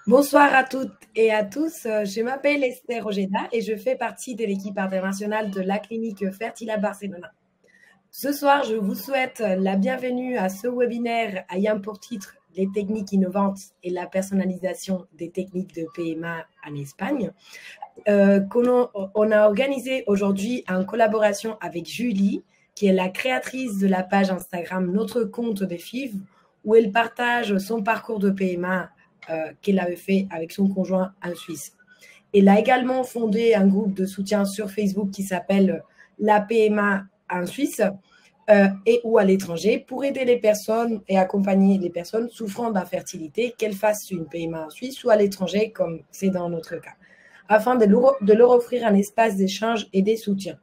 Bonsoir à toutes et à tous. Je m'appelle Esther Ojeda et je fais partie de l'équipe internationale de la clinique Fertila Barcelona. Ce soir, je vous souhaite la bienvenue à ce webinaire ayant pour titre les techniques innovantes et la personnalisation des techniques de PMA en Espagne, qu'on a organisé aujourd'hui en collaboration avec Julie, qui est la créatrice de la page Instagram Notre Compte des FIV, où elle partage son parcours de PMA qu'elle avait fait avec son conjoint en Suisse. Elle a également fondé un groupe de soutien sur Facebook qui s'appelle La PMA en Suisse et ou à l'étranger pour aider les personnes et accompagner les personnes souffrant d'infertilité, qu'elles fassent une PMA en Suisse ou à l'étranger, comme c'est dans notre cas, afin de leur offrir un espace d'échange et de soutien.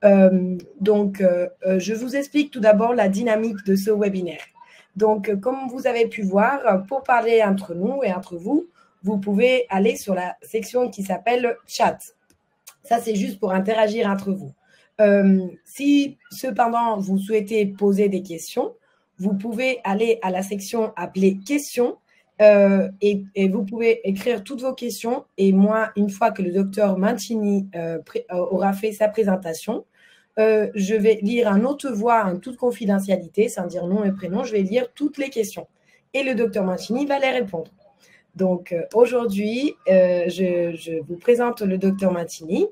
Je vous explique tout d'abord la dynamique de ce webinaire. Donc, comme vous avez pu voir, pour parler entre nous et entre vous, vous pouvez aller sur la section qui s'appelle chat. Ça, c'est juste pour interagir entre vous. Si cependant vous souhaitez poser des questions, vous pouvez aller à la section appelée questions et vous pouvez écrire toutes vos questions. Et moi, une fois que le docteur Mancini aura fait sa présentation, je vais lire à haute voix, en toute confidentialité, sans dire nom et prénom, je vais lire toutes les questions. Et le docteur Mancini va les répondre. Donc, aujourd'hui, je vous présente le docteur Mancini.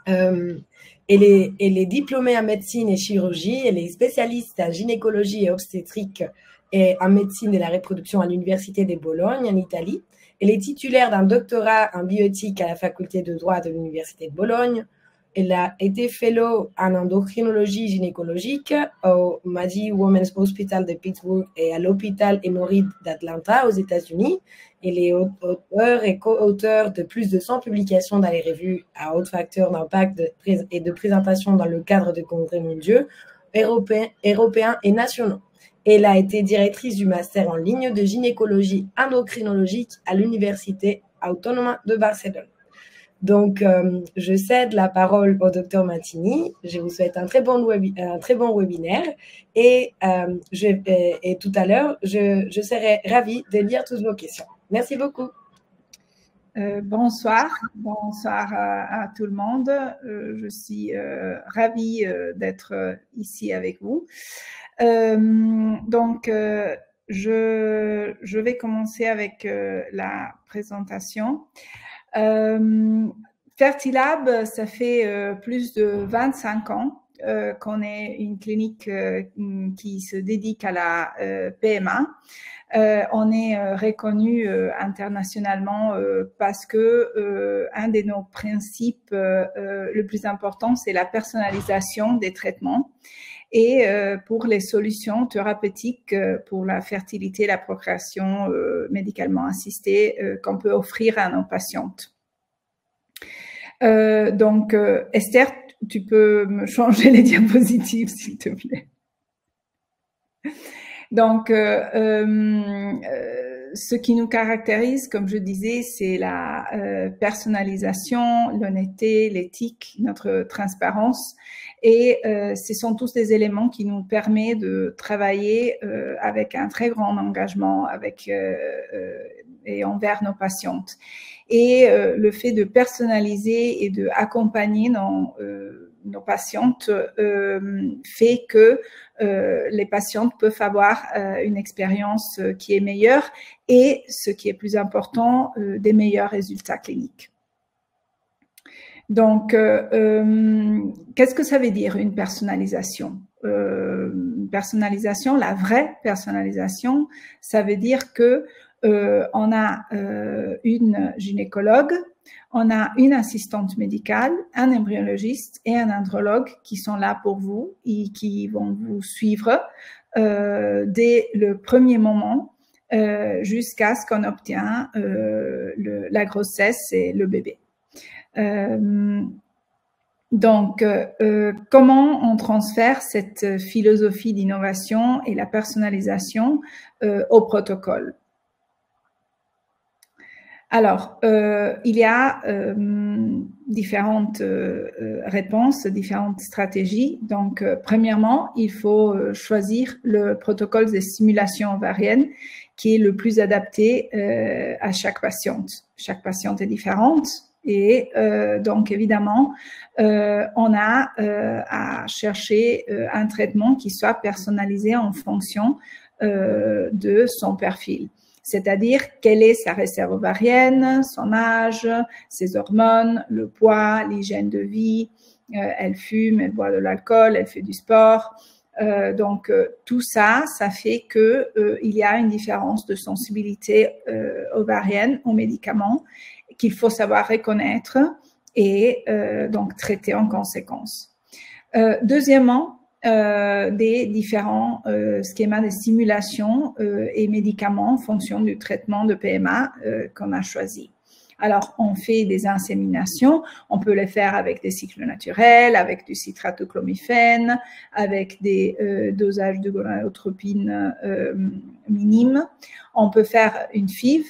Elle est diplômée en médecine et chirurgie. Elle est spécialiste en gynécologie et obstétrique et en médecine de la reproduction à l'Université de Bologne, en Italie. Elle est titulaire d'un doctorat en bioéthique à la faculté de droit de l'Université de Bologne. Elle a été fellow en endocrinologie gynécologique au Massey Women's Hospital de Pittsburgh et à l'hôpital Emory d'Atlanta aux États-Unis. Elle est auteur et co-auteur de plus de 100 publications dans les revues à haut facteur d'impact et de présentation dans le cadre de congrès mondiaux, européens et nationaux. Elle a été directrice du master en ligne de gynécologie endocrinologique à l'Université autonome de Barcelone. Donc, je cède la parole au docteur Mancini. Je vous souhaite un très bon webinaire et tout à l'heure, je serai ravie de lire toutes vos questions. Merci beaucoup. Bonsoir à tout le monde. Je suis ravie d'être ici avec vous. Je vais commencer avec la présentation. Fertilab, ça fait plus de 25 ans qu'on est une clinique qui se dédie à la PMA. On est reconnu internationalement parce que un de nos principes le plus important, c'est la personnalisation des traitements. Et pour les solutions thérapeutiques pour la fertilité et la procréation médicalement assistée qu'on peut offrir à nos patientes. Esther, tu peux me changer les diapositives, s'il te plaît. Donc, ce qui nous caractérise, comme je disais, c'est la personnalisation, l'honnêteté, l'éthique, notre transparence. Et ce sont tous des éléments qui nous permettent de travailler avec un très grand engagement et envers nos patientes. Et le fait de personnaliser et de accompagner nos patientes fait que les patientes peuvent avoir une expérience qui est meilleure et, ce qui est plus important, des meilleurs résultats cliniques. Donc, qu'est-ce que ça veut dire une personnalisation? Une personnalisation, la vraie personnalisation, ça veut dire que on a une gynécologue, on a une assistante médicale, un embryologiste et un andrologue qui sont là pour vous et qui vont vous suivre dès le premier moment jusqu'à ce qu'on obtient la grossesse et le bébé. Comment on transfère cette philosophie d'innovation et la personnalisation au protocole? Alors, il y a différentes réponses, différentes stratégies. Donc, premièrement, il faut choisir le protocole de stimulation ovarienne qui est le plus adapté à chaque patiente. Chaque patiente est différente et donc évidemment, on a à chercher un traitement qui soit personnalisé en fonction de son profil. C'est-à-dire quelle est sa réserve ovarienne, son âge, ses hormones, le poids, l'hygiène de vie, elle fume, elle boit de l'alcool, elle fait du sport. Donc tout ça, ça fait que il y a une différence de sensibilité ovarienne aux médicaments qu'il faut savoir reconnaître et donc traiter en conséquence. Deuxièmement, des différents schémas de stimulation et médicaments en fonction du traitement de PMA qu'on a choisi. Alors, on fait des inséminations, on peut les faire avec des cycles naturels, avec du citrate de clomifène, avec des dosages de gonadotropine minimes. On peut faire une FIV.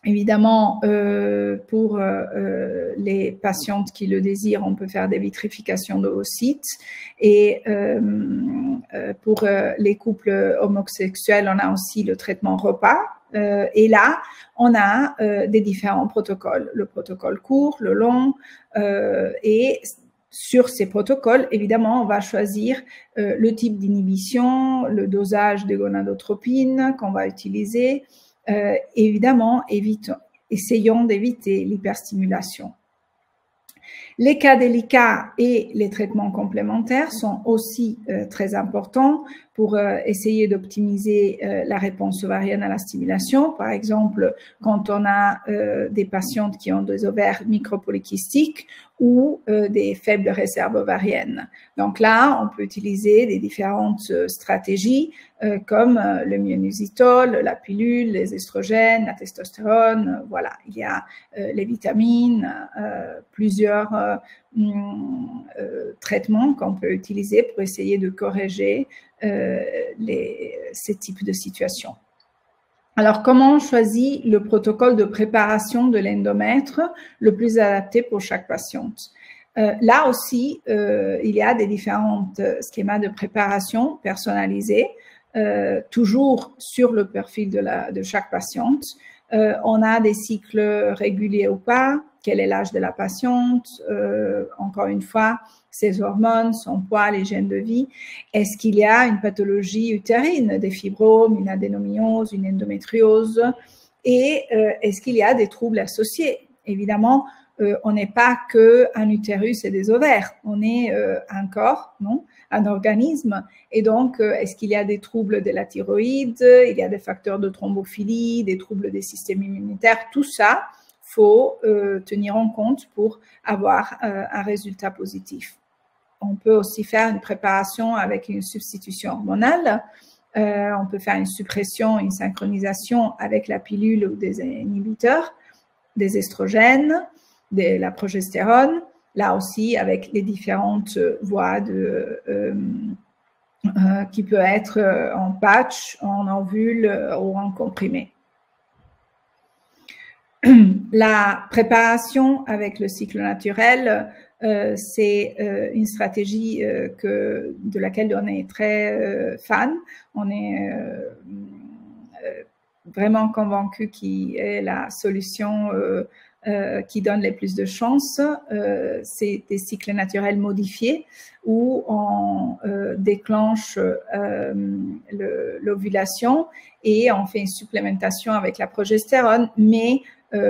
Évidemment, pour les patientes qui le désirent, on peut faire des vitrifications d'ovocytes. Et pour les couples homosexuels, on a aussi le traitement repas. Et là, on a des différents protocoles, le protocole court, le long, et sur ces protocoles, évidemment, on va choisir le type d'inhibition, le dosage de gonadotropine qu'on va utiliser. Évidemment, essayons d'éviter l'hyperstimulation. Les cas délicats et les traitements complémentaires sont aussi très importants pour essayer d'optimiser la réponse ovarienne à la stimulation. Par exemple, quand on a des patientes qui ont des ovaires micropolykystiques ou des faibles réserves ovariennes. Donc là, on peut utiliser des différentes stratégies comme le myonisitol, la pilule, les estrogènes, la testostérone. Voilà, il y a les vitamines, plusieurs traitements qu'on peut utiliser pour essayer de corriger ces types de situations. Alors, comment on choisit le protocole de préparation de l'endomètre le plus adapté pour chaque patiente? Là aussi, il y a des différents schémas de préparation personnalisés, toujours sur le profil de chaque patiente. On a des cycles réguliers ou pas, quel est l'âge de la patiente, encore une fois, ses hormones, son poids, l'hygiène de vie. Est-ce qu'il y a une pathologie utérine, des fibromes, une adénomyose, une endométriose? Et est-ce qu'il y a des troubles associés? Évidemment, on n'est pas qu'un utérus et des ovaires, on est un corps, non? Un organisme. Et donc, est-ce qu'il y a des troubles de la thyroïde? Il y a des facteurs de thrombophilie, des troubles des systèmes immunitaires. Tout ça, faut tenir en compte pour avoir un résultat positif. On peut aussi faire une préparation avec une substitution hormonale. On peut faire une suppression, une synchronisation avec la pilule ou des inhibiteurs, des estrogènes, de la progestérone. Là aussi, avec les différentes voies qui peut être en patch, en ovule ou en comprimé. La préparation avec le cycle naturel, c'est une stratégie de laquelle on est très fan. On est vraiment convaincu qu'il est la solution qui donne les plus de chances. C'est des cycles naturels modifiés où on déclenche l'ovulation et on fait une supplémentation avec la progestérone, mais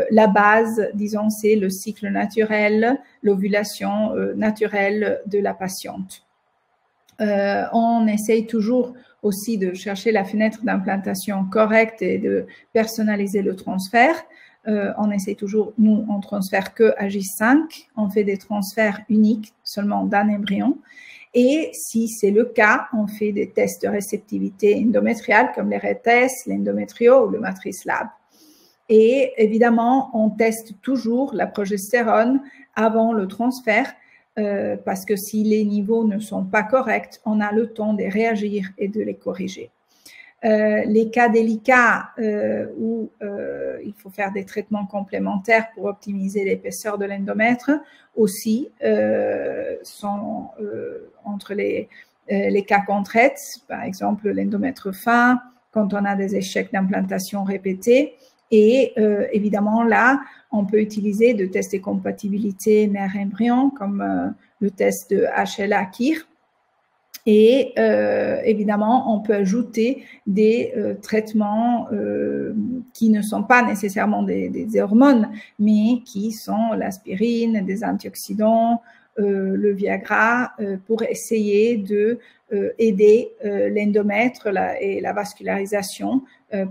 la base, disons, c'est le cycle naturel, l'ovulation naturelle de la patiente. On essaye toujours aussi de chercher la fenêtre d'implantation correcte et de personnaliser le transfert. On essaye toujours, nous, on transfère que AGIS5, on fait des transferts uniques seulement d'un embryon. Et si c'est le cas, on fait des tests de réceptivité endométriale comme les RETES, l'endométrio ou le Matrice Lab. Et évidemment, on teste toujours la progestérone avant le transfert parce que si les niveaux ne sont pas corrects, on a le temps de réagir et de les corriger. Les cas délicats où il faut faire des traitements complémentaires pour optimiser l'épaisseur de l'endomètre aussi sont entre les cas qu'on traite, par exemple l'endomètre fin, quand on a des échecs d'implantation répétés. Et évidemment, là, on peut utiliser de tests de compatibilité mère-embryon comme le test de HLA-KIR. Et évidemment, on peut ajouter des traitements qui ne sont pas nécessairement des hormones, mais qui sont l'aspirine, des antioxydants, le Viagra, pour essayer de aider l'endomètre et la vascularisation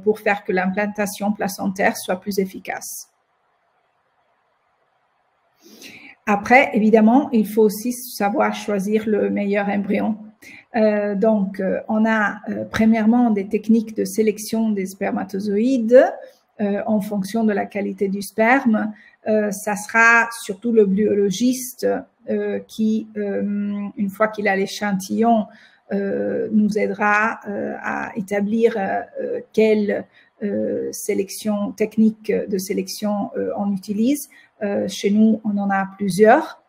pour faire que l'implantation placentaire soit plus efficace. Après, évidemment, il faut aussi savoir choisir le meilleur embryon. Donc, on a premièrement des techniques de sélection des spermatozoïdes en fonction de la qualité du sperme. Ça sera surtout le biologiste qui, une fois qu'il a l'échantillon, nous aidera à établir quelle sélection technique de sélection on utilise. Chez nous, on en a plusieurs.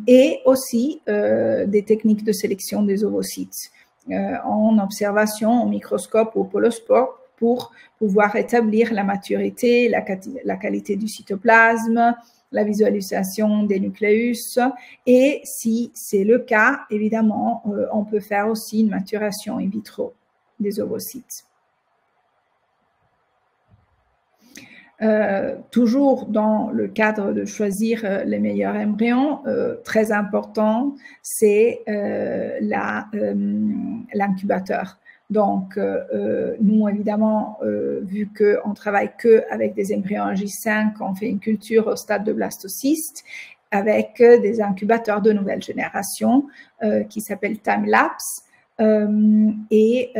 Et aussi des techniques de sélection des ovocytes en observation au microscope ou au polospore pour pouvoir établir la maturité, la qualité du cytoplasme, la visualisation des nucléus. Et si c'est le cas, évidemment, on peut faire aussi une maturation in vitro des ovocytes. Toujours dans le cadre de choisir les meilleurs embryons, très important, c'est l'incubateur. Donc, nous, évidemment, vu qu'on travaille que avec des embryons J5, on fait une culture au stade de blastocyste avec des incubateurs de nouvelle génération qui s'appellent time-lapse. Et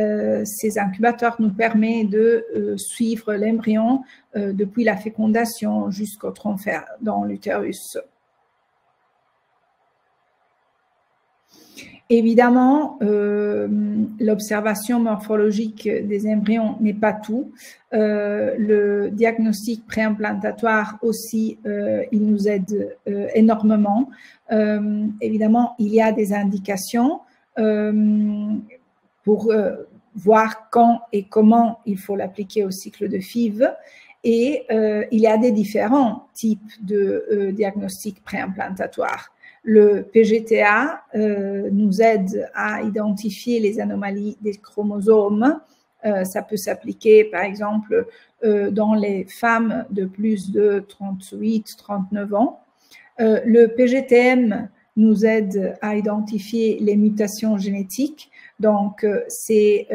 ces incubateurs nous permettent de suivre l'embryon depuis la fécondation jusqu'au transfert dans l'utérus. Évidemment, l'observation morphologique des embryons n'est pas tout. Le diagnostic préimplantatoire aussi, il nous aide énormément. Évidemment, il y a des indications pour voir quand et comment il faut l'appliquer au cycle de FIV. Et il y a des différents types de diagnostics préimplantatoires. Le PGTA nous aide à identifier les anomalies des chromosomes. Ça peut s'appliquer, par exemple, dans les femmes de plus de 38-39 ans. Le PGTM nous aide à identifier les mutations génétiques. Donc, c'est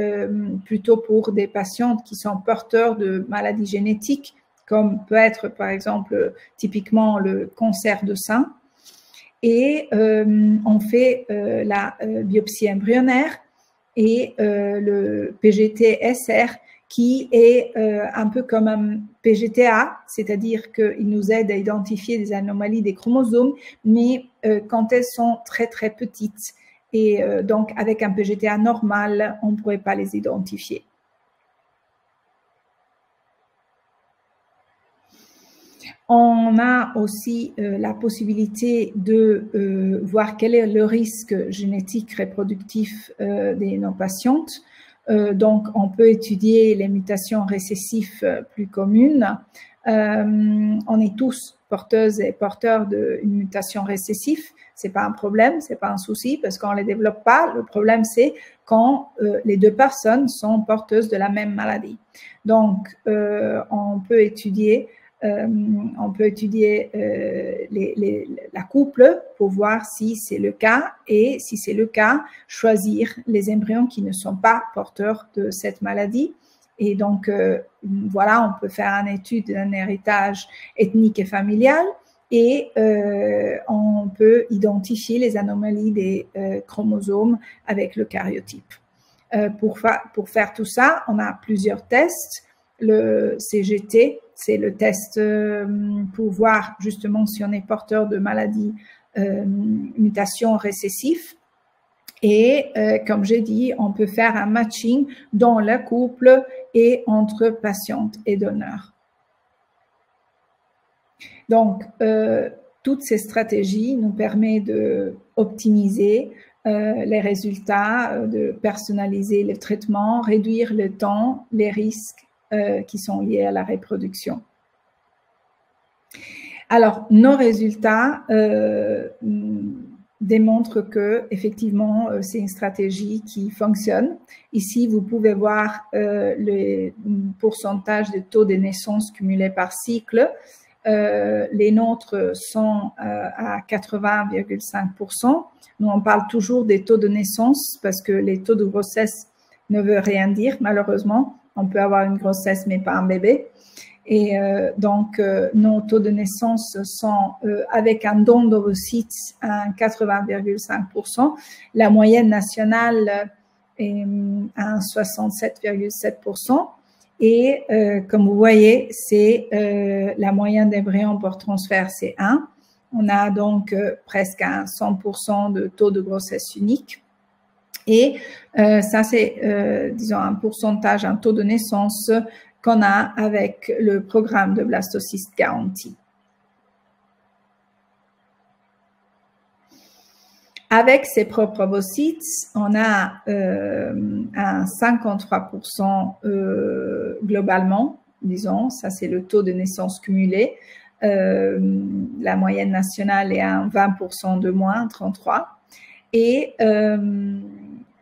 plutôt pour des patientes qui sont porteurs de maladies génétiques, comme peut être, par exemple, typiquement le cancer de sein. Et on fait la biopsie embryonnaire et le PGT-SR qui est un peu comme un PGTA, c'est-à-dire qu'il nous aide à identifier des anomalies des chromosomes, mais quand elles sont très très petites. Et donc avec un PGTA normal, on ne pourrait pas les identifier. On a aussi la possibilité de voir quel est le risque génétique reproductif de nos patientes. Donc, on peut étudier les mutations récessives plus communes. On est tous porteuses et porteurs d'une mutation récessive. C'est pas un problème, c'est pas un souci parce qu'on les développe pas. Le problème, c'est quand les deux personnes sont porteuses de la même maladie. Donc, on peut étudier la couple pour voir si c'est le cas et si c'est le cas, choisir les embryons qui ne sont pas porteurs de cette maladie. Et donc, voilà, on peut faire une étude d'un héritage ethnique et familial et on peut identifier les anomalies des chromosomes avec le karyotype. Pour faire tout ça, on a plusieurs tests. Le CGT, c'est le test pour voir justement si on est porteur de maladies, mutations récessives. Et comme j'ai dit, on peut faire un matching dans le couple et entre patiente et donneur. Donc, toutes ces stratégies nous permettent d'optimiser les résultats, de personnaliser le traitement, réduire le temps, les risques qui sont liés à la reproduction. Alors, nos résultats démontrent que, effectivement, c'est une stratégie qui fonctionne. Ici, vous pouvez voir le pourcentage de taux de naissance cumulé par cycle. Les nôtres sont à 80,5%. Nous, on parle toujours des taux de naissance parce que les taux de grossesse ne veulent rien dire, malheureusement. On peut avoir une grossesse, mais pas un bébé. Et donc, nos taux de naissance sont avec un don d'ovocytes à 80,5%. La moyenne nationale est à 67,7%. Et comme vous voyez, c'est la moyenne d'embryons par transfert, c'est 1. On a donc presque un 100% de taux de grossesse unique. Et ça, c'est, disons, un pourcentage, un taux de naissance qu'on a avec le programme de Blastocyst Guarantee. Avec ses propres ovocytes, on a un 53% globalement, disons, ça c'est le taux de naissance cumulé. La moyenne nationale est à 20% de moins, 33%. Et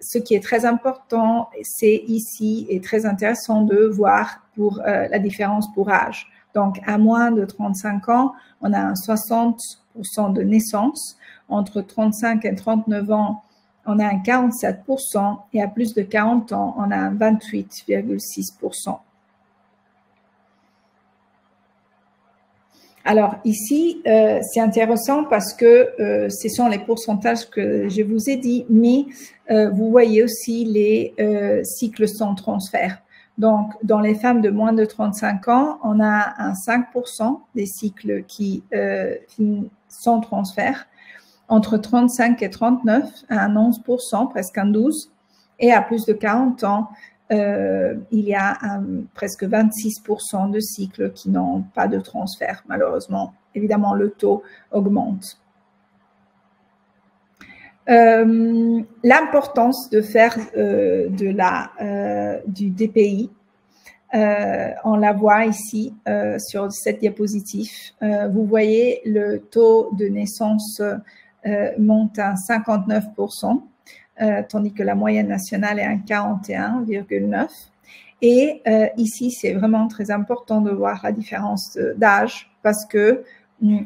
ce qui est très important, c'est ici et très intéressant de voir pour la différence pour âge. Donc, à moins de 35 ans, on a un 60% de naissance. Entre 35 et 39 ans, on a un 47%. Et à plus de 40 ans, on a un 28,6%. Alors ici, c'est intéressant parce que ce sont les pourcentages que je vous ai dit, mais vous voyez aussi les cycles sans transfert. Donc, dans les femmes de moins de 35 ans, on a un 5% des cycles qui finissent sans transfert. Entre 35 et 39, un 11%, presque un 12%. Et à plus de 40 ans, il y a presque 26% de cycles qui n'ont pas de transfert, malheureusement. Évidemment, le taux augmente. L'importance de faire du DPI, on la voit ici sur cette diapositive. Vous voyez, le taux de naissance monte à 59%. Tandis que la moyenne nationale est à 41,9. Et ici, c'est vraiment très important de voir la différence d'âge parce que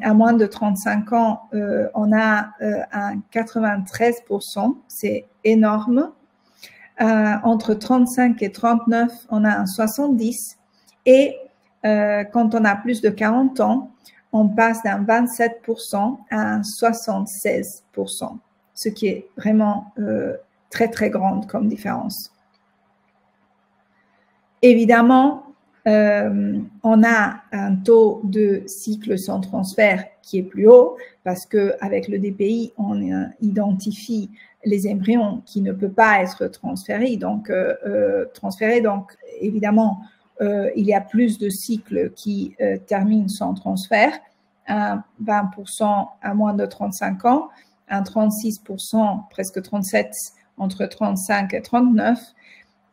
à moins de 35 ans, on a un 93%, c'est énorme. Entre 35 et 39, on a un 70%. Et quand on a plus de 40 ans, on passe d'un 27% à un 76%. Ce qui est vraiment très, très grande comme différence. Évidemment, on a un taux de cycle sans transfert qui est plus haut parce qu'avec le DPI, on identifie les embryons qui ne peuvent pas être transférés. Donc, évidemment, il y a plus de cycles qui terminent sans transfert, un 20% à moins de 35 ans, un 36%, presque 37%, entre 35 et 39.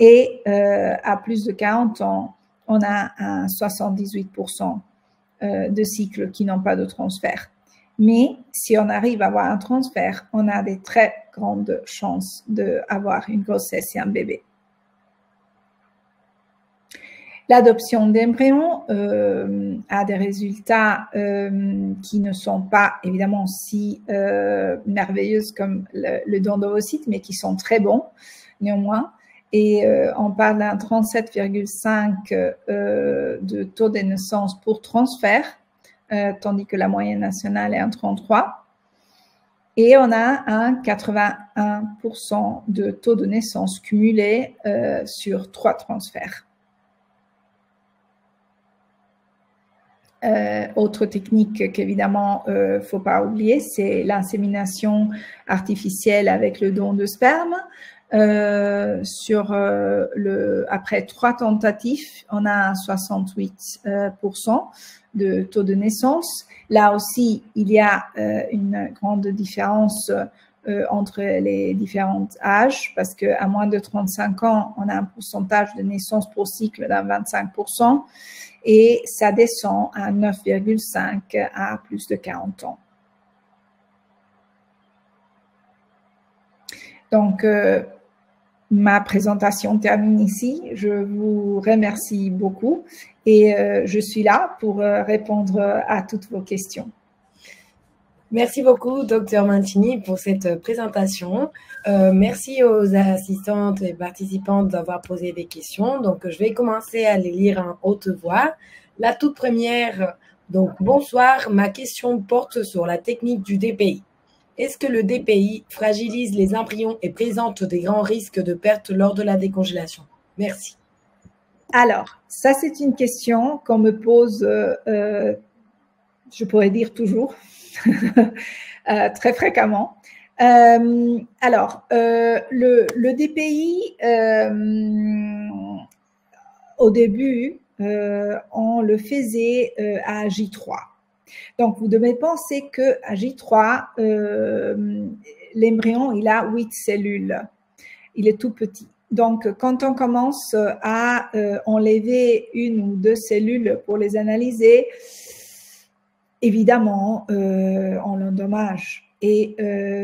Et à plus de 40 ans, on a un 78% de cycles qui n'ont pas de transfert. Mais si on arrive à avoir un transfert, on a des très grandes chances d'avoir une grossesse et un bébé. L'adoption d'embryons a des résultats qui ne sont pas évidemment si merveilleux comme le don d'ovocytes, mais qui sont très bons néanmoins. Et on parle d'un 37,5 de taux de naissance pour transfert, tandis que la moyenne nationale est un 33. Et on a un 81% de taux de naissance cumulé sur 3 transferts. Autre technique qu'évidemment faut pas oublier, c'est l'insémination artificielle avec le don de sperme. Après 3 tentatives, on a un 68% de taux de naissance. Là aussi, il y a une grande différence entre les différents âges, parce qu'à moins de 35 ans, on a un pourcentage de naissance pour cycle d'un 25%, et ça descend à 9,5 à plus de 40 ans. Donc, ma présentation termine ici. Je vous remercie beaucoup et je suis là pour répondre à toutes vos questions. Merci beaucoup, Dr Mancini, pour cette présentation. Merci aux assistantes et participantes d'avoir posé des questions. Donc, je vais commencer à les lire en haute voix. La toute première, donc, bonsoir, ma question porte sur la technique du DPI. Est-ce que le DPI fragilise les embryons et présente des grands risques de perte lors de la décongélation? Merci. Alors, ça, c'est une question qu'on me pose, je pourrais dire toujours, très fréquemment. Alors, le DPI, au début, on le faisait à J3. Donc, vous devez penser qu'à J3, l'embryon, il a 8 cellules. Il est tout petit. Donc, quand on commence à enlever 1 ou 2 cellules pour les analyser, évidemment, on l'endommage. Et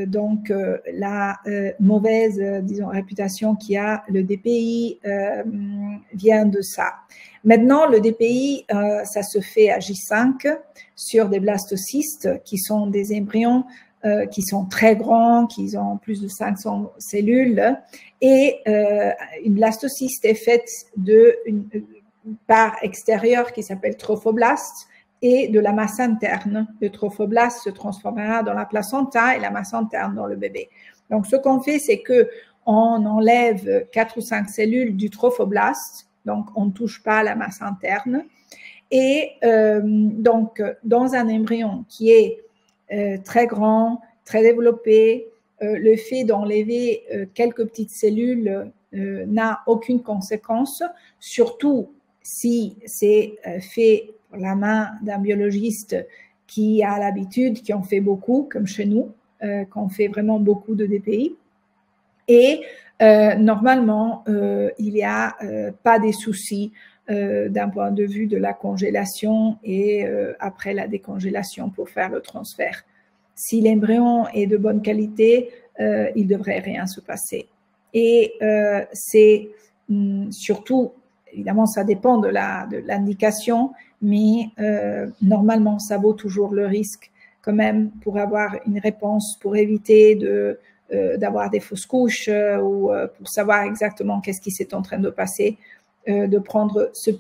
donc, la mauvaise, disons, réputation qu'il y a, le DPI vient de ça. Maintenant, le DPI, ça se fait à J5 sur des blastocystes qui sont des embryons qui sont très grands, qui ont plus de 500 cellules. Et une blastocyste est faite d'une part extérieure qui s'appelle trophoblaste et de la masse interne. Le trophoblaste se transformera dans la placenta et la masse interne dans le bébé. Donc, ce qu'on fait, c'est que on enlève 4 ou 5 cellules du trophoblaste, donc on ne touche pas la masse interne. Et donc, dans un embryon qui est très grand, très développé, le fait d'enlever quelques petites cellules n'a aucune conséquence, surtout si c'est fait pour la main d'un biologiste qui a l'habitude, qui en fait beaucoup, comme chez nous, qu'on fait vraiment beaucoup de DPI. Et normalement, il n'y a pas des soucis d'un point de vue de la congélation et après la décongélation pour faire le transfert. Si l'embryon est de bonne qualité, il ne devrait rien se passer. Et c'est surtout, évidemment, ça dépend de l'indication, mais normalement, ça vaut toujours le risque quand même pour avoir une réponse, pour éviter d'avoir des fausses couches ou pour savoir exactement qu'est-ce qui s'est en train de passer, de prendre ce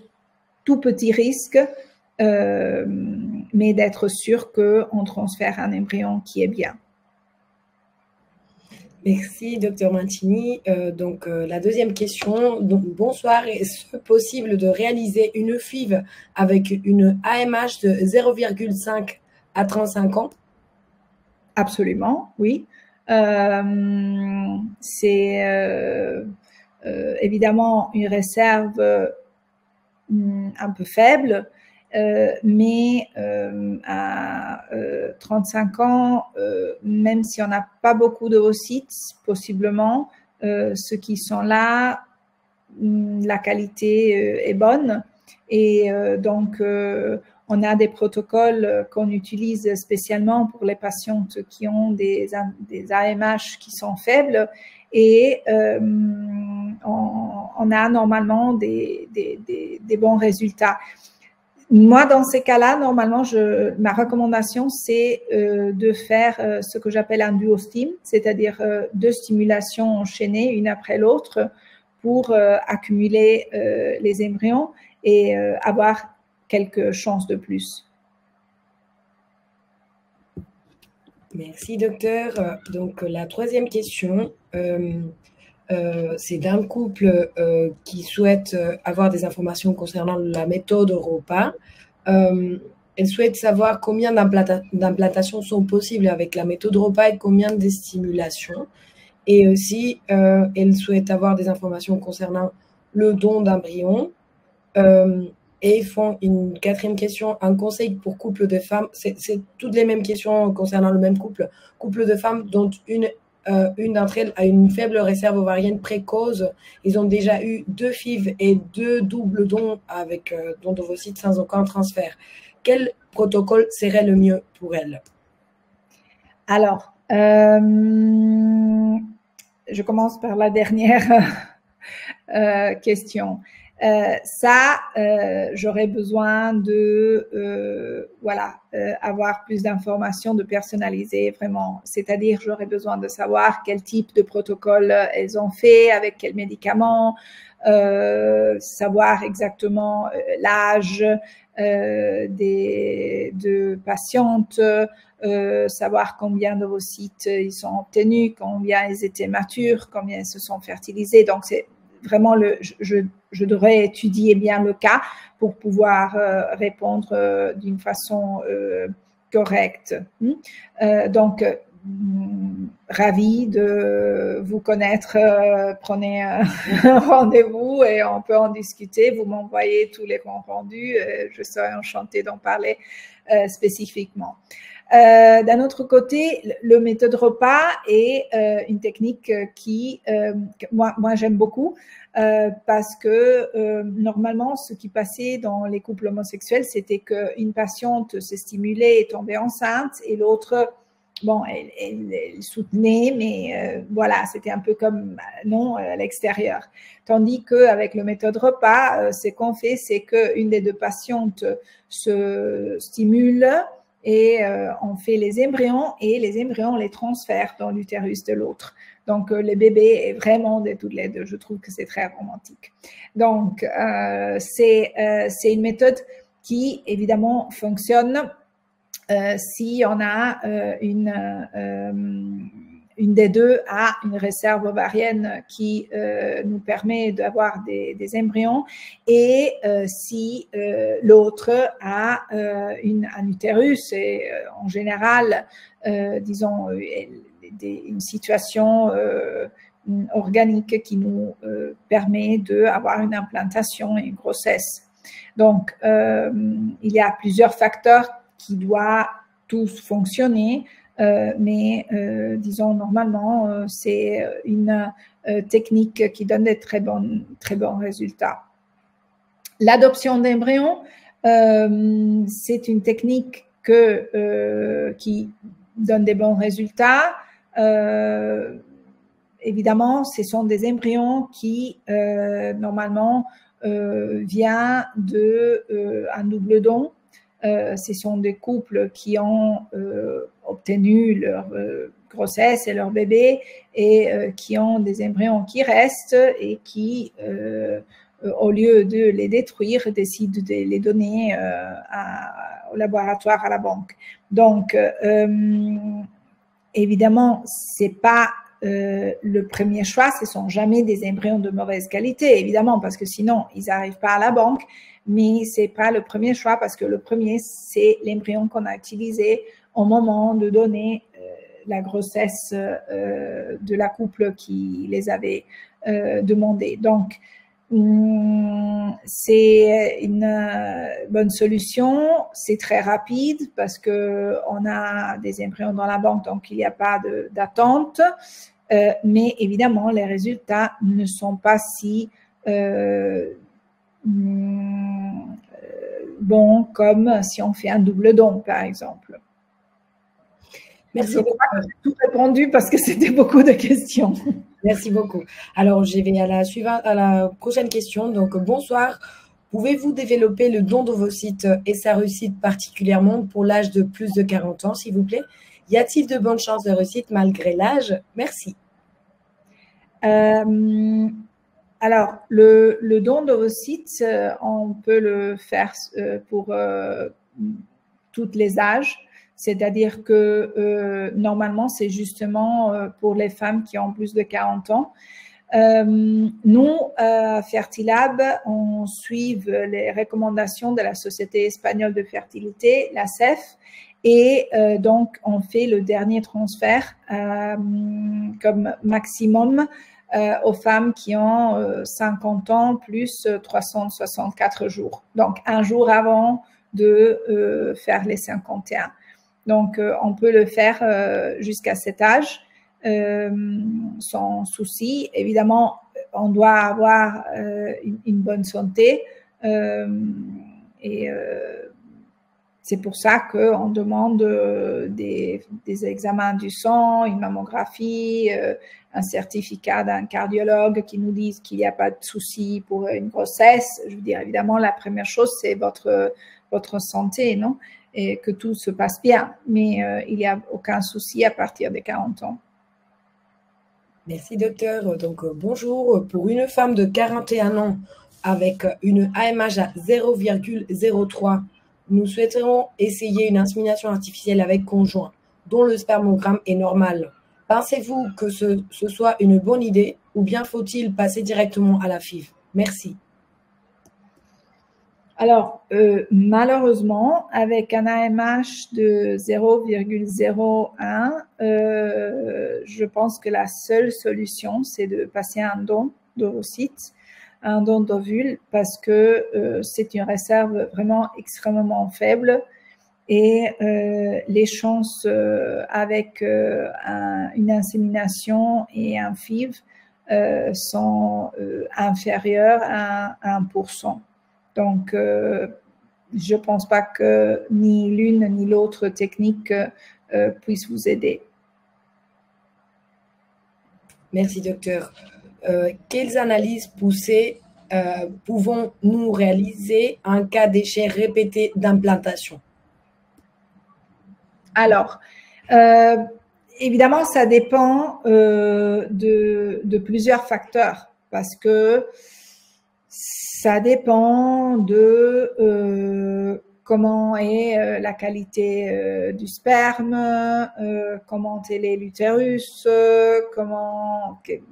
tout petit risque, mais d'être sûr qu'on transfère un embryon qui est bien. Merci, Dr Mancini. Donc, la deuxième question. Donc, bonsoir. Est-ce possible de réaliser une FIV avec une AMH de 0,5 à 35 ans? Absolument, oui. C'est évidemment une réserve un peu faible, mais à 35 ans, même si on n'a pas beaucoup d'ovocytes, possiblement, ceux qui sont là, la qualité est bonne. Et donc, on a des protocoles qu'on utilise spécialement pour les patientes qui ont des AMH qui sont faibles. Et on a normalement des bons résultats. Moi, dans ces cas-là, normalement, ma recommandation, c'est de faire ce que j'appelle un duo-stim, c'est-à-dire 2 stimulations enchaînées, une après l'autre, pour accumuler les embryons et avoir quelques chances de plus. Merci, docteur. Donc, la troisième question, c'est d'un couple qui souhaite avoir des informations concernant la méthode ROPA. Elle souhaite savoir combien d'implantations sont possibles avec la méthode ROPA et combien de stimulations. Et aussi, elle souhaite avoir des informations concernant le don d'embryons. Et ils font une quatrième question, un conseil pour couple de femmes. C'est toutes les mêmes questions concernant le même couple. Couple de femmes dont une une d'entre elles a une faible réserve ovarienne précoce. Ils ont déjà eu 2 FIV et 2 doubles dons avec don d'ovocytes sans aucun transfert. Quel protocole serait le mieux pour elles? Alors, je commence par la dernière question. J'aurais besoin de avoir plus d'informations, de personnaliser vraiment. C'est-à-dire, j'aurais besoin de savoir quel type de protocole elles ont fait, avec quels médicaments, savoir exactement l'âge de patientes, savoir combien d'ovocytes ils sont obtenus, combien ils étaient matures, combien ils se sont fertilisés. Donc, c'est vraiment je devrais étudier bien le cas pour pouvoir répondre d'une façon correcte. Donc, ravi de vous connaître. Prenez un rendez-vous et on peut en discuter. Vous m'envoyez tous les comptes rendus. Je serai enchantée d'en parler spécifiquement. D'un autre côté, le méthode repas est une technique qui, moi j'aime beaucoup parce que normalement, ce qui passait dans les couples homosexuels, c'était qu'une patiente se stimulait et tombait enceinte et l'autre, bon, elle soutenait, mais voilà, c'était un peu comme non à l'extérieur. Tandis qu'avec le méthode repas, ce qu'on fait, c'est qu'une des deux patientes se stimule et on fait les embryons et les embryons, on les transfère dans l'utérus de l'autre. Donc, le bébé est vraiment de toutes les deux. Je trouve que c'est très romantique. Donc, c'est une méthode qui, évidemment, fonctionne si on a une des deux a une réserve ovarienne qui nous permet d'avoir des embryons et si l'autre a un utérus et en général, disons, une situation organique qui nous permet d'avoir une implantation et une grossesse. Donc, il y a plusieurs facteurs qui doivent tous fonctionner. Mais disons normalement c'est une technique qui donne des très bons résultats. L'adoption d'embryons, c'est une technique qui donne des bons résultats. Évidemment, ce sont des embryons qui normalement viennent d'un double don. Ce sont des couples qui ont obtenu leur grossesse et leur bébé et qui ont des embryons qui restent et qui, au lieu de les détruire, décident de les donner au laboratoire, à la banque. Donc, évidemment, c'est pas le premier choix, ce ne sont jamais des embryons de mauvaise qualité, évidemment, parce que sinon, ils n'arrivent pas à la banque. Mais ce n'est pas le premier choix parce que le premier, c'est l'embryon qu'on a utilisé au moment de donner la grossesse de la couple qui les avait demandé. Donc, c'est une bonne solution, c'est très rapide parce qu'on a des embryons dans la banque, donc il n'y a pas d'attente. Mais évidemment, les résultats ne sont pas si bon comme si on fait un double don, par exemple. Merci beaucoup. J'ai tout répondu parce que c'était beaucoup de questions. Merci beaucoup. Alors, je vais à la prochaine question. Donc, bonsoir. Pouvez-vous développer le don d'ovocytes et sa réussite particulièrement pour l'âge de plus de 40 ans, s'il vous plaît? Y a-t-il de bonnes chances de réussite malgré l'âge? Merci. Alors, le don d'ovocytes, on peut le faire pour tous les âges. C'est-à-dire que normalement, c'est justement pour les femmes qui ont plus de 40 ans. Nous, à Fertilab, on suit les recommandations de la Société espagnole de fertilité, la CEF, et donc on fait le dernier transfert comme maximum aux femmes qui ont 50 ans plus 364 jours. Donc, un jour avant de faire les 51. Donc, on peut le faire jusqu'à cet âge. sans souci. Évidemment, on doit avoir une bonne santé et c'est pour ça qu'on demande des examens du sang, une mammographie, un certificat d'un cardiologue qui nous dise qu'il n'y a pas de souci pour une grossesse. Je veux dire, évidemment, la première chose, c'est votre santé, non? Et que tout se passe bien. Mais il n'y a aucun souci à partir des 40 ans. Merci, docteur. Donc, bonjour. Pour une femme de 41 ans avec une AMH à 0,03, nous souhaiterons essayer une insémination artificielle avec conjoint, dont le spermogramme est normal. Pensez-vous que ce soit une bonne idée ou bien faut-il passer directement à la FIV? Merci. Alors, malheureusement, avec un AMH de 0,01, je pense que la seule solution, c'est de passer un don d'ovocytes, un don d'ovules, parce que c'est une réserve vraiment extrêmement faible et les chances avec une insémination et un FIV sont inférieures à 1%. Donc, je ne pense pas que ni l'une ni l'autre technique puisse vous aider. Merci, docteur. Quelles analyses poussées pouvons-nous réaliser en cas d'échec répété d'implantation? Alors, évidemment, ça dépend de plusieurs facteurs parce que ça dépend de comment est la qualité du sperme, comment est l'utérus,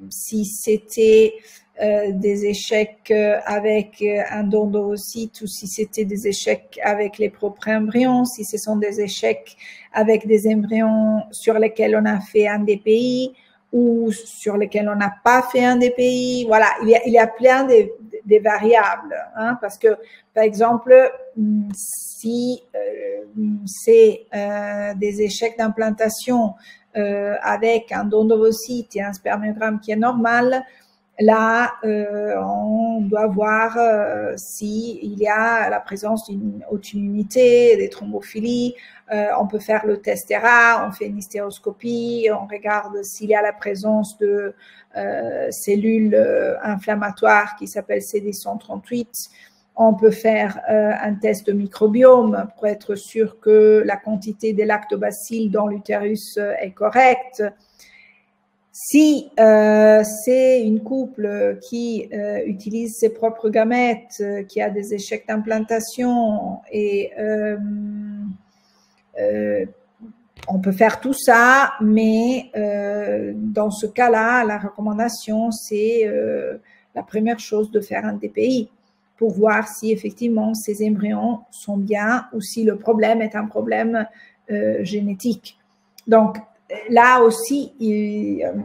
si c'était des échecs avec un don d'ovocytes ou si c'était des échecs avec les propres embryons, si ce sont des échecs avec des embryons sur lesquels on a fait un DPI ou sur lesquels on n'a pas fait un DPI. Voilà, il y a plein de variables, hein, parce que, par exemple, si c'est des échecs d'implantation avec un don d'ovocytes et un spermogramme qui est normal, là, on doit voir s'il y a la présence d'une autoimmunité, des thrombophilies. On peut faire le test ERA, on fait une hystéroscopie, on regarde s'il y a la présence de cellules inflammatoires qui s'appellent CD138. On peut faire un test de microbiome pour être sûr que la quantité de lactobacilles dans l'utérus est correcte. Si c'est une couple qui utilise ses propres gamètes, qui a des échecs d'implantation et on peut faire tout ça, mais dans ce cas-là, la recommandation, c'est la première chose de faire un DPI pour voir si effectivement ces embryons sont bien ou si le problème est un problème génétique. Donc, là aussi,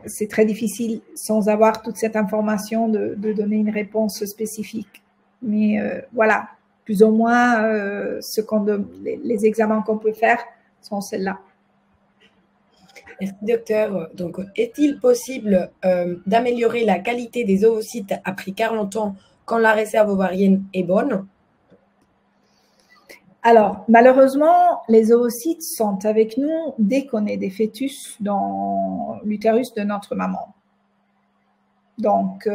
c'est très difficile, sans avoir toute cette information, de donner une réponse spécifique. Mais voilà, plus ou moins, les examens qu'on peut faire sont celles-là. Merci, docteur. Donc, est-il possible d'améliorer la qualité des ovocytes après 40 ans quand la réserve ovarienne est bonne? Alors, malheureusement, les ovocytes sont avec nous dès qu'on est des fœtus dans l'utérus de notre maman. Donc,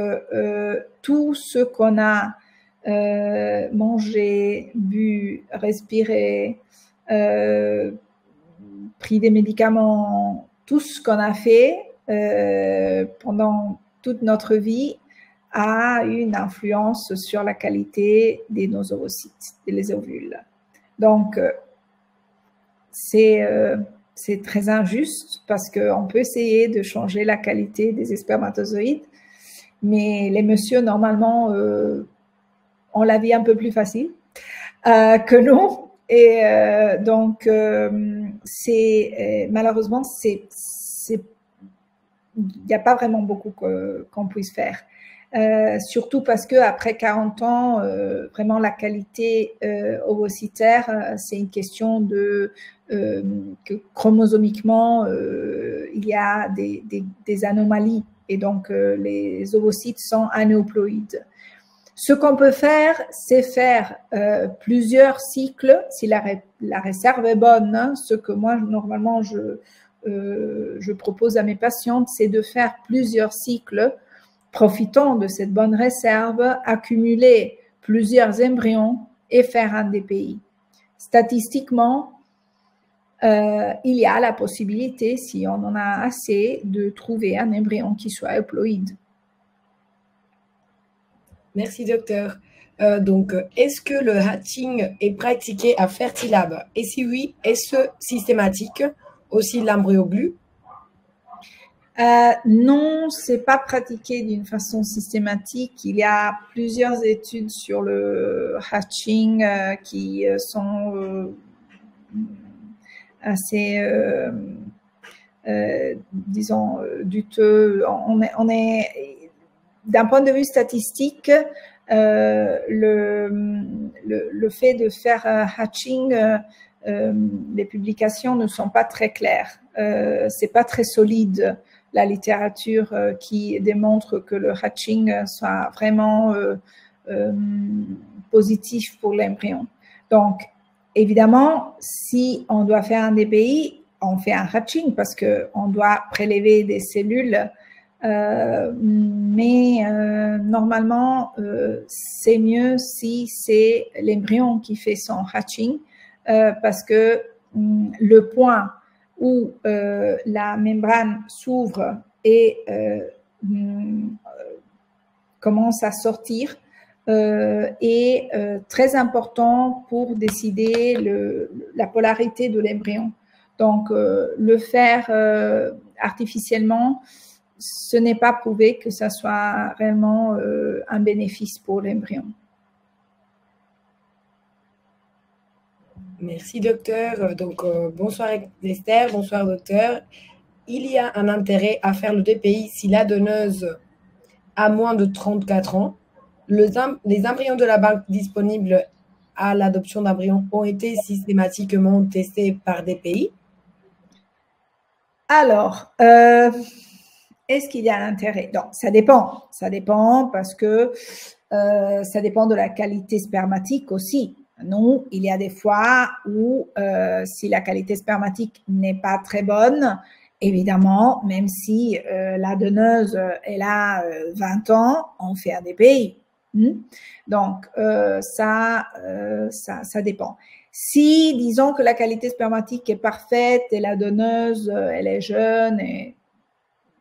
tout ce qu'on a mangé, bu, respiré, pris des médicaments, tout ce qu'on a fait pendant toute notre vie a une influence sur la qualité de nos ovocytes, des ovules. Donc, c'est très injuste parce qu'on peut essayer de changer la qualité des spermatozoïdes, mais les messieurs, normalement, ont la vie un peu plus facile que nous. Et donc, malheureusement, il n'y a pas vraiment beaucoup qu'on puisse faire. surtout parce que après 40 ans, vraiment la qualité ovocytaire, c'est une question de que chromosomiquement, il y a des anomalies et donc les ovocytes sont anéuploïdes. Ce qu'on peut faire, c'est faire plusieurs cycles, si la réserve est bonne, hein, ce que moi, normalement, je propose à mes patientes, c'est de faire plusieurs cycles, profitant de cette bonne réserve, accumuler plusieurs embryons et faire un DPI. Statistiquement, il y a la possibilité, si on en a assez, de trouver un embryon qui soit euploïde. Merci, docteur. Donc, est-ce que le hatching est pratiqué à Fertilab? Et si oui, est-ce systématique? Aussi l'embryo glue? Non, c'est pas pratiqué d'une façon systématique. Il y a plusieurs études sur le hatching qui sont assez, disons, douteux. On est d'un point de vue statistique, le fait de faire hatching, les publications ne sont pas très claires. C'est pas très solide la littérature qui démontre que le hatching soit vraiment positif pour l'embryon. Donc, évidemment, si on doit faire un DPI, on fait un hatching parce qu'on doit prélever des cellules. Mais normalement, c'est mieux si c'est l'embryon qui fait son hatching parce que le point où la membrane s'ouvre et commence à sortir est très important pour décider la polarité de l'embryon. Donc, le faire artificiellement, ce n'est pas prouvé que ça soit réellement un bénéfice pour l'embryon. Merci, docteur. Donc, bonsoir Esther, bonsoir docteur. Il y a un intérêt à faire le DPI si la donneuse a moins de 34 ans. Les embryons de la banque disponibles à l'adoption d'embryons ont été systématiquement testés par DPI. Alors, est-ce qu'il y a un intérêt? Non, ça dépend. Ça dépend parce que ça dépend de la qualité spermatique aussi. Non, il y a des fois où si la qualité spermatique n'est pas très bonne, évidemment, même si la donneuse elle a 20 ans, on fait un DPI. Donc, ça dépend. Si, disons que la qualité spermatique est parfaite et la donneuse, elle est jeune,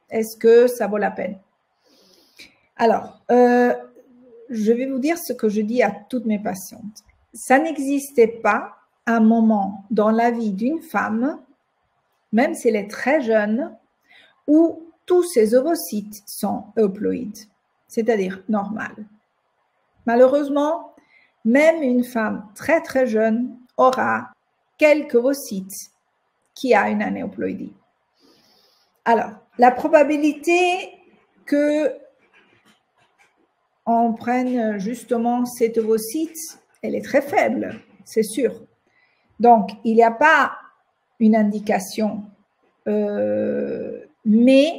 est-ce que ça vaut la peine? Alors, je vais vous dire ce que je dis à toutes mes patientes. Ça n'existait pas un moment dans la vie d'une femme, même si elle est très jeune, où tous ses ovocytes sont euploïdes, c'est-à-dire normal. Malheureusement, même une femme très très jeune aura quelques ovocytes qui a une anéuploïdie. Alors, la probabilité que on prenne justement cet ovocyte, elle est très faible, c'est sûr. Donc, il n'y a pas une indication, mais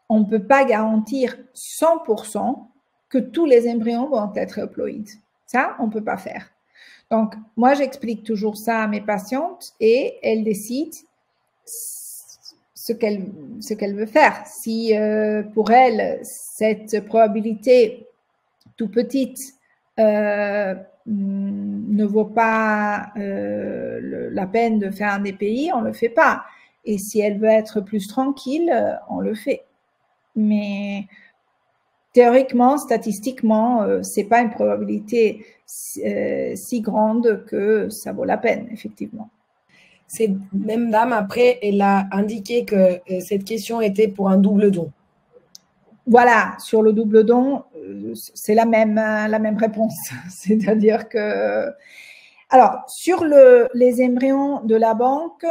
on ne peut pas garantir 100% que tous les embryons vont être euploïdes. Ça, on ne peut pas faire. Donc, moi, j'explique toujours ça à mes patientes et elles décident ce qu'elle veut faire. Si pour elle, cette probabilité tout petite ne vaut pas la peine de faire un DPI, on ne le fait pas. Et si elle veut être plus tranquille, on le fait. Mais théoriquement, statistiquement, c'est pas une probabilité si grande que ça vaut la peine, effectivement. Cette même dame, après, elle a indiqué que cette question était pour un double don. Voilà, sur le double don, c'est la même réponse. C'est-à-dire que... Alors, sur les embryons de la banque,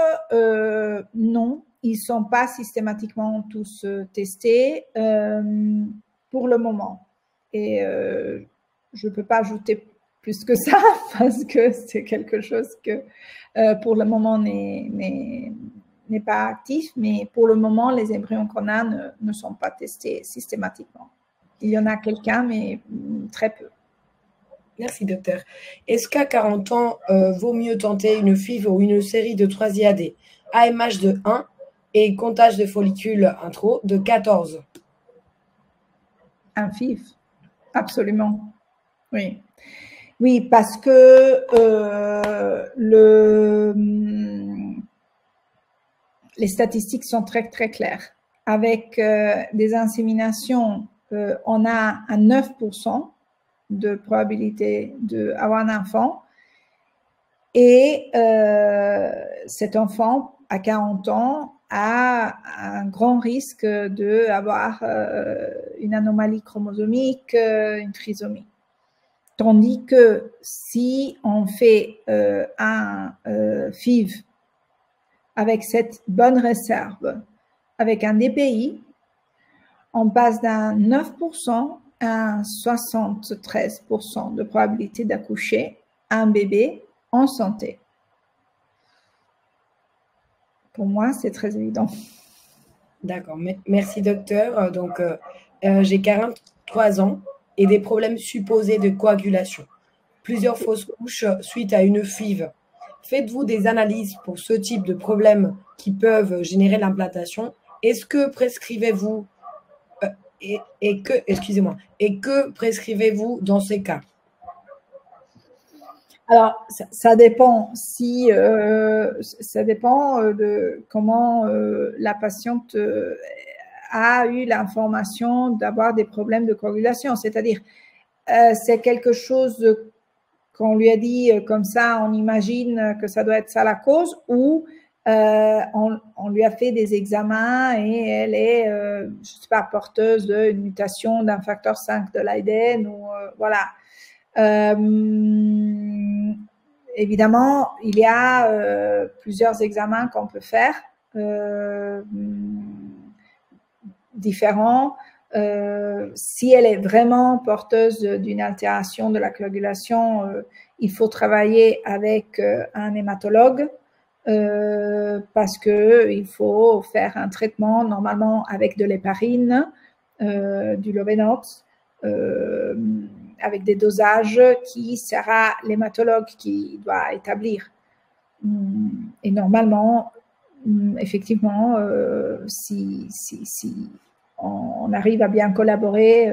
non, ils ne sont pas systématiquement tous testés pour le moment. et je ne peux pas ajouter plus que ça parce que c'est quelque chose que pour le moment n'est pas actif, mais pour le moment, les embryons qu'on a ne sont pas testés systématiquement. Il y en a quelqu'un, mais très peu. Merci, docteur. Est-ce qu'à 40 ans, vaut mieux tenter une FIV ou une série de 3 IAD, AMH de 1 et comptage de follicules intro de 14? Un FIV, absolument. Oui. Oui, parce que les statistiques sont très, très claires. Avec des inséminations, on a un 9% de probabilité d'avoir un enfant. Et cet enfant, à 40 ans, a un grand risque d'avoir une anomalie chromosomique, une trisomie. Tandis que si on fait un FIV avec cette bonne réserve, avec un DPI, on passe d'un 9% à 73% de probabilité d'accoucher un bébé en santé. Pour moi, c'est très évident. D'accord, merci docteur. Donc, j'ai 43 ans et des problèmes supposés de coagulation. Plusieurs fausses couches suite à une FIV. Faites-vous des analyses pour ce type de problèmes qui peuvent générer l'implantation? Est-ce que prescrivez-vous et que prescrivez-vous dans ces cas? Alors, ça dépend si ça dépend de comment la patiente a eu l'information d'avoir des problèmes de coagulation. C'est-à-dire, c'est quelque chose qu'on lui a dit comme ça, on imagine que ça doit être ça la cause, ou on lui a fait des examens et elle est, je ne sais pas, porteuse d'une mutation d'un facteur 5 de l'ADN, ou voilà. Évidemment, il y a plusieurs examens qu'on peut faire, différents. Si elle est vraiment porteuse d'une altération de la coagulation, il faut travailler avec un hématologue parce qu'il faut faire un traitement normalement avec de l'héparine, du Lovenox, avec des dosages qui sera l'hématologue qui doit établir. Et normalement, effectivement, si on arrive à bien collaborer,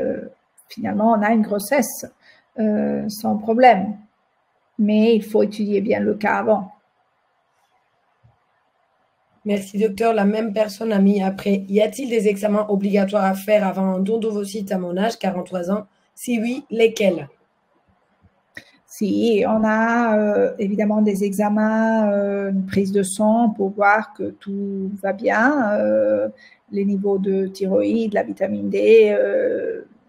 finalement, on a une grossesse sans problème. Mais il faut étudier bien le cas avant. Merci docteur. La même personne a mis après. Y a-t-il des examens obligatoires à faire avant un don d'ovocytes à mon âge, 43 ans? Si oui, lesquels? Si, on a évidemment des examens, une prise de sang pour voir que tout va bien, les niveaux de thyroïde, la vitamine D,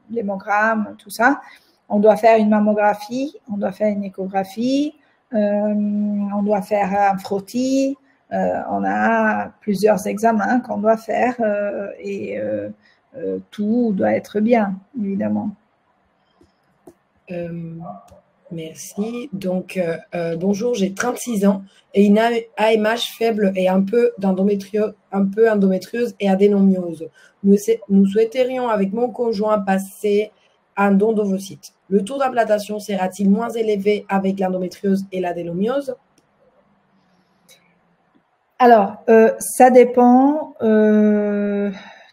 l'hémogramme, tout ça. On doit faire une mammographie, on doit faire une échographie, on doit faire un frottis, on a plusieurs examens qu'on doit faire et tout doit être bien, évidemment. Merci. Donc, bonjour, j'ai 36 ans et une AMH faible et un peu endométriose et adénomiose. Nous souhaiterions avec mon conjoint passer un don d'ovocytes. Le taux d'implantation sera-t-il moins élevé avec l'endométriose et l'adénomiose? Alors, ça dépend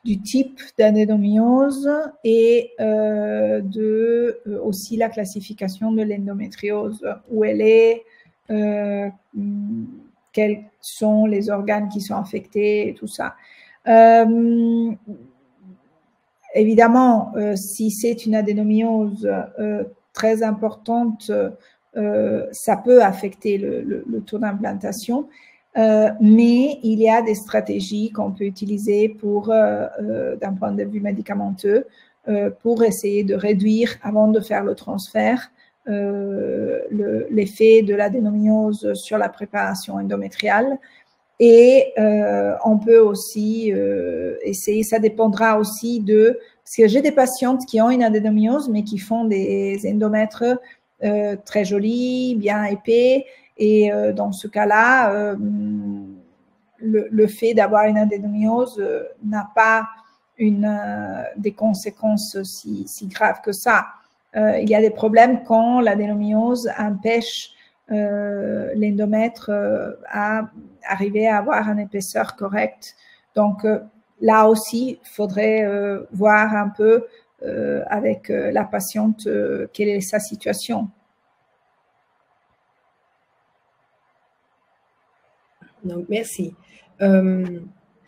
du type d'adénomiose et aussi la classification de l'endométriose, où elle est, quels sont les organes qui sont affectés et tout ça. Évidemment, si c'est une adénomiose très importante, ça peut affecter le taux d'implantation. Mais il y a des stratégies qu'on peut utiliser pour, d'un point de vue médicamenteux, pour essayer de réduire, avant de faire le transfert, l'effet de l'adénomiose sur la préparation endométriale. Et on peut aussi essayer, ça dépendra aussi de Parce que j'ai des patientes qui ont une adénomiose, mais qui font des endomètres très jolis, bien épais. Et dans ce cas-là, le fait d'avoir une adénomiose n'a pas des conséquences si graves que ça. Il y a des problèmes quand l'adénomiose empêche l'endomètre à arriver à avoir une épaisseur correcte. Donc, là aussi, il faudrait voir un peu avec la patiente quelle est sa situation. Donc, merci.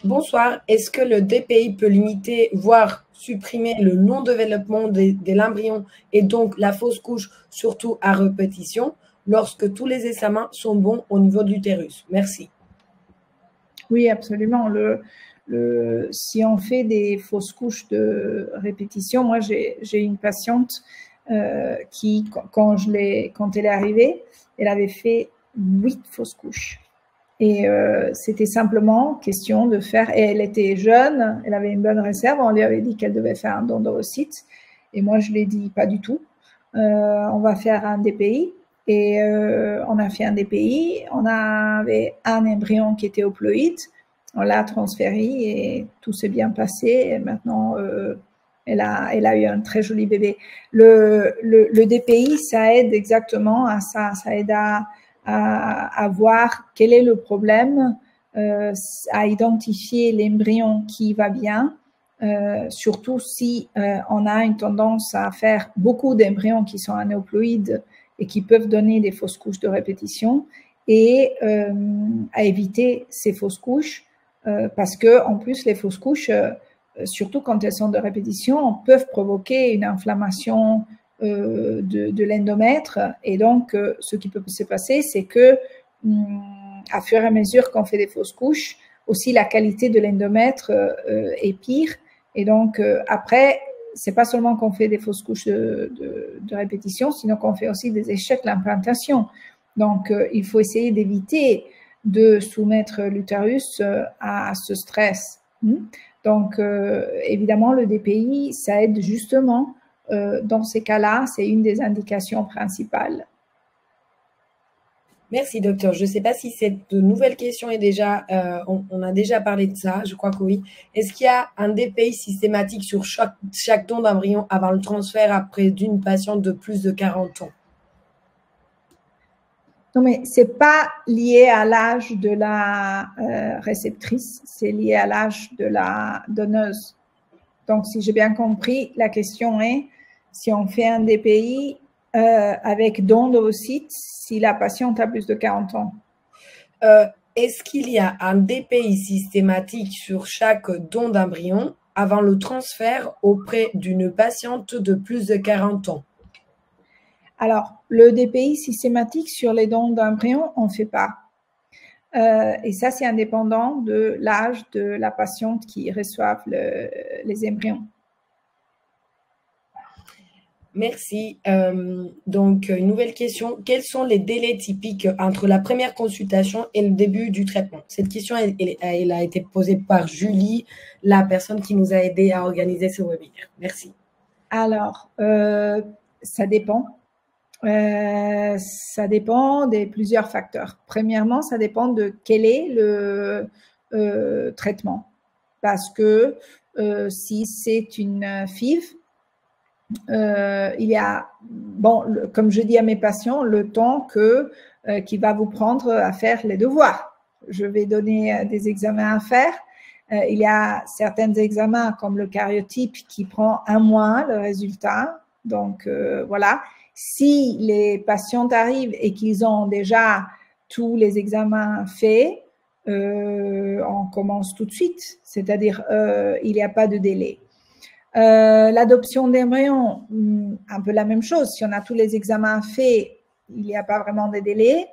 Bonsoir. Est-ce que le DPI peut limiter, voire supprimer le non-développement de l'embryon et donc la fausse couche, surtout à répétition, lorsque tous les examens sont bons au niveau de l'utérus? Merci. Oui, absolument. Si on fait des fausses couches de répétition, moi j'ai une patiente qui, quand elle est arrivée, elle avait fait 8 fausses couches. Et c'était simplement question de faire, et elle était jeune, elle avait une bonne réserve, on lui avait dit qu'elle devait faire un don d'ovocytes, et moi je lui ai dit pas du tout, on va faire un DPI, et on a fait un DPI, on avait un embryon qui était haploïde, on l'a transféré et tout s'est bien passé, et maintenant elle a eu un très joli bébé. Le DPI, ça aide exactement à ça aide à voir quel est le problème, à identifier l'embryon qui va bien, surtout si on a une tendance à faire beaucoup d'embryons qui sont anéuploïdes et qui peuvent donner des fausses couches de répétition, et à éviter ces fausses couches, parce que en plus les fausses couches, surtout quand elles sont de répétition, peuvent provoquer une inflammation de l'endomètre, et donc ce qui peut se passer, c'est que à fur et à mesure qu'on fait des fausses couches, aussi la qualité de l'endomètre est pire, et donc après c'est pas seulement qu'on fait des fausses couches de répétition, sinon qu'on fait aussi des échecs de l'implantation. Donc il faut essayer d'éviter de soumettre l'utérus à ce stress. Donc évidemment le DPI, ça aide justement. Dans ces cas-là, c'est une des indications principales. Merci, docteur. Je ne sais pas si cette nouvelle question est déjà, on a déjà parlé de ça, je crois que oui. Est-ce qu'il y a un DPI systématique sur chaque don d'embryon avant le transfert après d'une patiente de plus de 40 ans? Non, mais ce n'est pas lié à l'âge de la réceptrice, c'est lié à l'âge de la donneuse. Donc, si j'ai bien compris, la question est si on fait un DPI avec don d'ovocytes si la patiente a plus de 40 ans. Est-ce qu'il y a un DPI systématique sur chaque don d'embryon avant le transfert auprès d'une patiente de plus de 40 ans? Alors, le DPI systématique sur les dons d'embryon, on ne fait pas. Et ça, c'est indépendant de l'âge de la patiente qui reçoit les embryons. Merci. Donc, une nouvelle question. Quels sont les délais typiques entre la première consultation et le début du traitement? Cette question, elle a été posée par Julie, la personne qui nous a aidé à organiser ce webinaire. Merci. Alors, ça dépend. Ça dépend de plusieurs facteurs. Premièrement, ça dépend de quel est le traitement. Parce que si c'est une FIV, il y a, bon, comme je dis à mes patients, le temps qu'il va vous prendre à faire les devoirs. Je vais donner des examens à faire. Il y a certains examens comme le cariotype qui prend 1 mois le résultat. Donc, voilà. Si les patients arrivent et qu'ils ont déjà tous les examens faits, on commence tout de suite. C'est-à-dire, il n'y a pas de délai. L'adoption d'embryons, un peu la même chose. Si on a tous les examens faits, il n'y a pas vraiment de délai.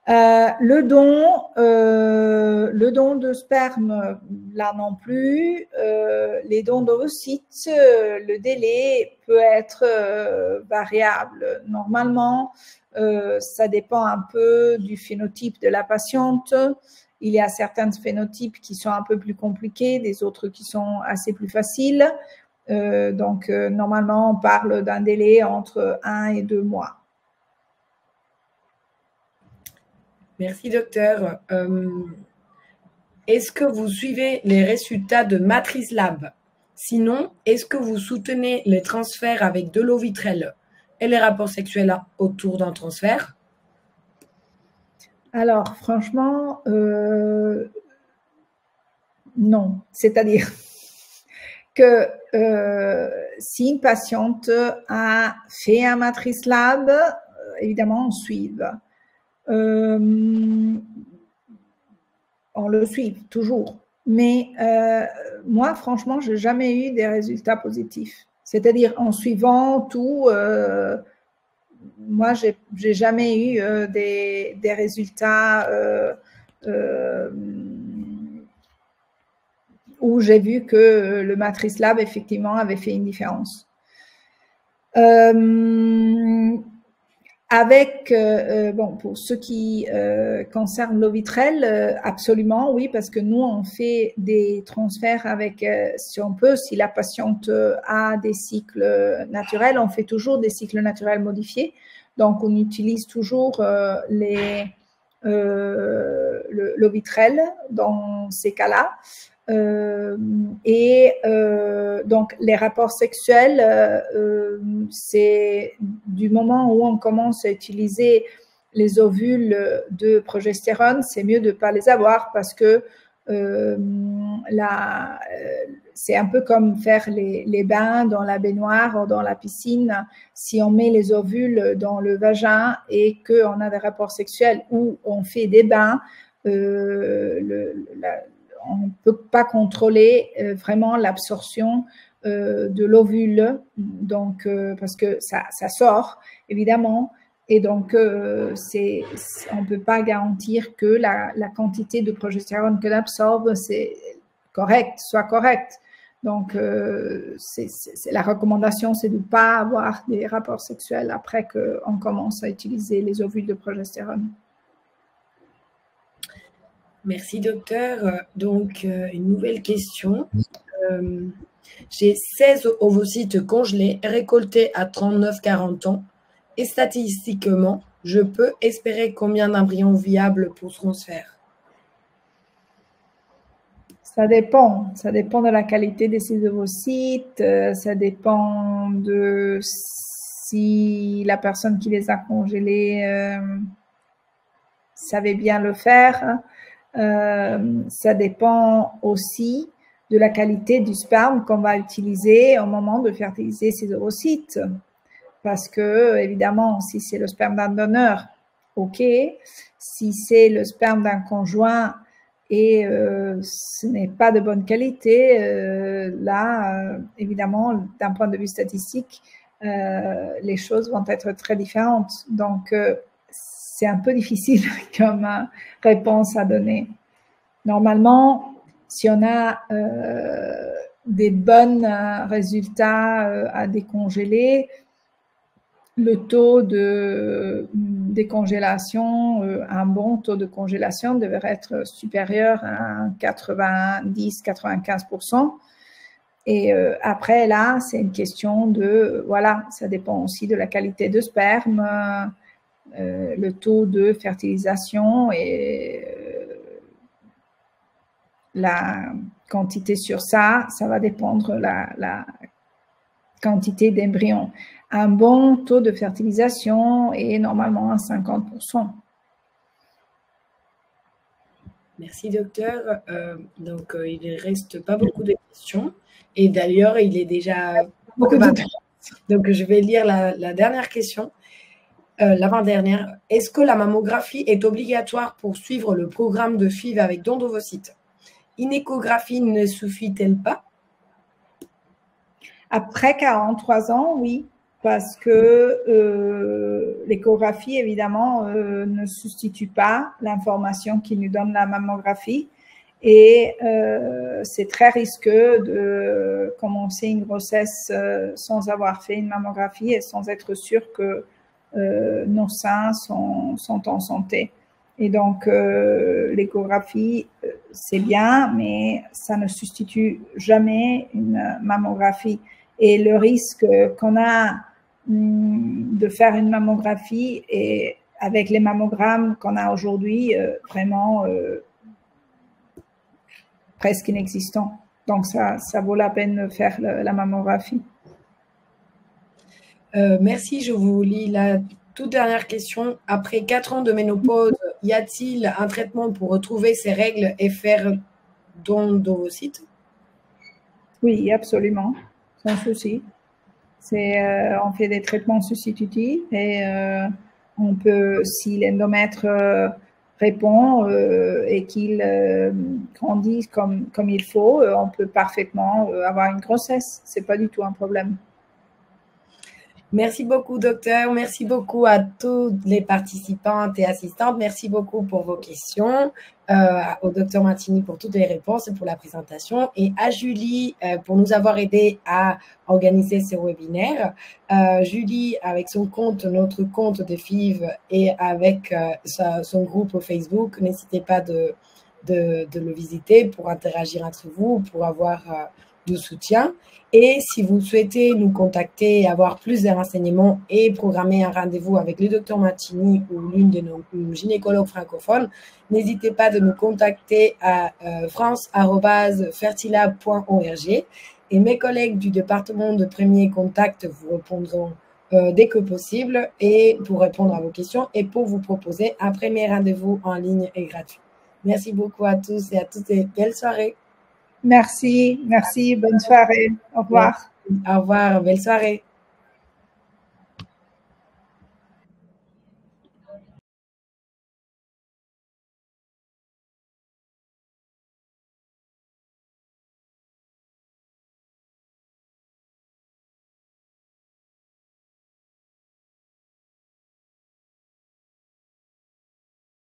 Le don de sperme, là non plus. Les dons d'ovocytes, le délai peut être variable. Normalement, ça dépend un peu du phénotype de la patiente. Il y a certains phénotypes qui sont un peu plus compliqués, des autres qui sont assez plus faciles. Donc, normalement, on parle d'un délai entre 1 et 2 mois. Merci, docteur. Est-ce que vous suivez les résultats de Matrice Lab? Sinon, est-ce que vous soutenez les transferts avec de l'eau vitrelle et les rapports sexuels autour d'un transfert? Alors, franchement, non. C'est-à-dire que si une patiente a fait un Matrice Lab, évidemment, on suit. On le suit toujours. Mais moi, franchement, je n'ai jamais eu des résultats positifs. C'est-à-dire, en suivant tout, moi, je n'ai jamais eu des résultats où j'ai vu que le Matrice Lab, effectivement, avait fait une différence. Bon, pour ce qui concerne l'eau vitrelle, absolument, oui, parce que nous, on fait des transferts avec, si on peut, si la patiente a des cycles naturels, on fait toujours des cycles naturels modifiés. Donc, on utilise toujours l'eau vitrelle dans ces cas-là. Donc, les rapports sexuels, c'est du moment où on commence à utiliser les ovules de progestérone, c'est mieux de ne pas les avoir parce que c'est un peu comme faire les bains dans la baignoire ou dans la piscine. Si on met les ovules dans le vagin et qu'on a des rapports sexuels ou on fait des bains, on ne peut pas contrôler vraiment l'absorption de l'ovule, donc parce que ça sort évidemment, et donc on ne peut pas garantir que la quantité de progestérone que l'absorbe soit correcte. Donc la recommandation, c'est de ne pas avoir des rapports sexuels après qu'on commence à utiliser les ovules de progestérone. Merci, docteur. Donc, une nouvelle question. J'ai 16 ovocytes congelés récoltés à 39-40 ans et statistiquement, je peux espérer combien d'embryons viables pour transfert? Ça dépend de la qualité de ces ovocytes, ça dépend de si la personne qui les a congelés savait bien le faire. Ça dépend aussi de la qualité du sperme qu'on va utiliser au moment de fertiliser ces ovocytes. Parce que, évidemment, si c'est le sperme d'un donneur, ok. Si c'est le sperme d'un conjoint et ce n'est pas de bonne qualité, là, évidemment, d'un point de vue statistique, les choses vont être très différentes. Donc, c'est un peu difficile comme réponse à donner. Normalement, si on a des bons résultats à décongeler, le taux de décongélation, un bon taux de congélation devrait être supérieur à 90-95%. Et après, là, c'est une question de, voilà, ça dépend aussi de la qualité de sperme, le taux de fertilisation et la quantité sur ça va dépendre la quantité d'embryons. Un bon taux de fertilisation est normalement à 50%. Merci, docteur. Donc, il ne reste pas beaucoup de questions. Et d'ailleurs, il est déjà beaucoup de temps. Donc, je vais lire la dernière question. L'avant-dernière. Est-ce que la mammographie est obligatoire pour suivre le programme de FIV avec don d'ovocytes? Une échographie ne suffit-elle pas? Après 43 ans, oui, parce que l'échographie, évidemment, ne substitue pas l'information qui nous donne la mammographie. Et c'est très risqueux de commencer une grossesse sans avoir fait une mammographie et sans être sûr que nos seins sont en santé. Et donc, l'échographie, c'est bien, mais ça ne substitue jamais une mammographie. et le risque qu'on a de faire une mammographie et avec les mammogrammes qu'on a aujourd'hui, vraiment presque inexistant. Donc, ça vaut la peine de faire la mammographie. Merci, je vous lis la toute dernière question. Après 4 ans de ménopause, y a-t-il un traitement pour retrouver ces règles et faire don d'ovocytes? Oui, absolument, sans souci. On fait des traitements substitutifs et on peut, si l'endomètre répond et qu'il grandit comme il faut, on peut parfaitement avoir une grossesse. C'est pas du tout un problème. Merci beaucoup, docteur. Merci beaucoup à toutes les participantes et assistantes. Merci beaucoup pour vos questions. Au docteur Martini pour toutes les réponses et pour la présentation. Et à Julie pour nous avoir aidé à organiser ce webinaire. Julie, avec son compte, notre compte de FIV et avec son groupe Facebook, n'hésitez pas de le visiter pour interagir entre vous, pour avoir du soutien. Et si vous souhaitez nous contacter, avoir plus de renseignements et programmer un rendez-vous avec le docteur Martini ou l'une de nos gynécologues francophones, n'hésitez pas de nous contacter à france@fertilab.org et mes collègues du département de premier contact vous répondront dès que possible et pour répondre à vos questions et pour vous proposer un premier rendez-vous en ligne et gratuit. Merci beaucoup à tous et à toutes et belle soirée. Merci, bonne soirée. Au revoir. Au revoir, belle soirée.